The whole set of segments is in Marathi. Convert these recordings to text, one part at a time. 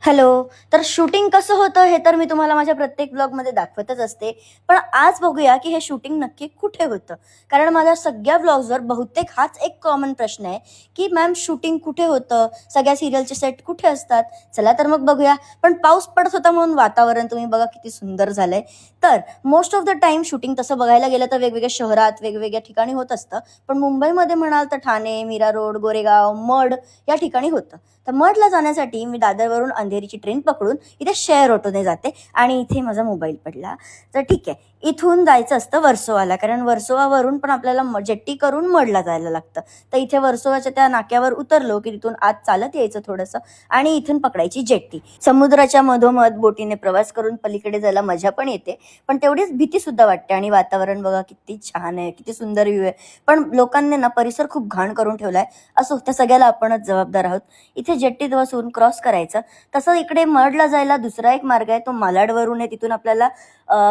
हॅलो. तर शूटिंग कसं होतं हे तर मी तुम्हाला माझ्या प्रत्येक ब्लॉगमध्ये दाखवतच असते. पण आज बघूया की हे शूटिंग नक्की कुठे होतं? कारण माझ्या सगळ्या ब्लॉग्सवर बहुतेक हाच एक कॉमन प्रश्न आहे, की मॅम शूटिंग कुठे होतं? सगळ्या सीरियलचे सेट कुठे असतात? चला तर मग बघूया. पण पाऊस पडत होता म्हणून वातावरण तुम्ही बघा किती सुंदर झालंय. तर most of the time shooting तसं बघायला गेलं तर वेगवेगळ्या शहरात, वेगवेगळ्या ठिकाणी होत असतं. पण मुंबईमध्ये म्हणाल तर ठाणे, मीरा रोड, गोरेगाव, मड या ठिकाणी होतं. तर मठला जाण्यासाठी मी दादरवरून अंधेरीची ट्रेन पकडून इथे शेअर ऑटोने जाते आणि इथे माझा मोबाईल पडला. तर ठीक आहे, इथून जायचं असतं वर्सोवाला, कारण वर्सोवावरून पण आपल्याला जेट्टी करून मडला जायला लागतं. तर इथे वर्सोवाच्या त्या नाक्यावर उतरलो की तिथून आत चालत यायचं थोडंसं आणि इथून पकडायची जेट्टी. समुद्राच्या मधोमध बोटीने प्रवास करून पलीकडे जायला मजा पण येते, पण तेवढीच भीती सुद्धा वाटते. आणि वातावरण बघा किती छान आहे, किती सुंदर व्ह्यू आहे. पण लोकांनी ना परिसर खूप घाण करून ठेवलाय. असो, त्या सगळ्याला आपणच जबाबदार आहोत. इथे जेट्टीत बसून क्रॉस करायचं. तसं इकडे मडला जायला दुसरा एक मार्ग आहे, तो मालाडवरून आहे. तिथून आपल्याला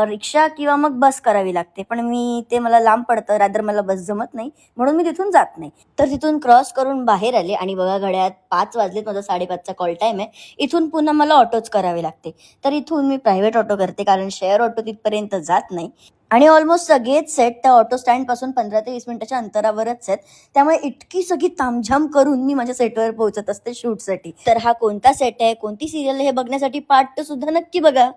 रिक्षा किंवा मग बस करावी लागते. पण ते मला लांब पडतं, रादर मला बस जमत नाही, म्हणून मी तिथून जात नाही. तर तिथून क्रॉस करून बाहेर आले आणि बघा घड्याळात 5 वाजलेत, माझा 5:30चा कॉल टाईम आहे. इथून पुन्हा मला ऑटोच करावे लागते. तर इथून मी प्रायव्हेट ऑटो करते, कारण शेअर ऑटो तिथपर्यंत जात नाही. आणि ऑलमोस्ट सगळेच सेट त्या ऑटो स्टँडपासून 15 ते 20 मिनिटाच्या अंतरावरच आहेत. त्यामुळे इतकी सगळी तामझाम करून मी माझ्या सेटवर पोहोचत असते शूटसाठी. तर हा कोणता सेट आहे, कोणती सिरियल आहे हे बघण्यासाठी पार्ट 2 सुद्धा नक्की बघा.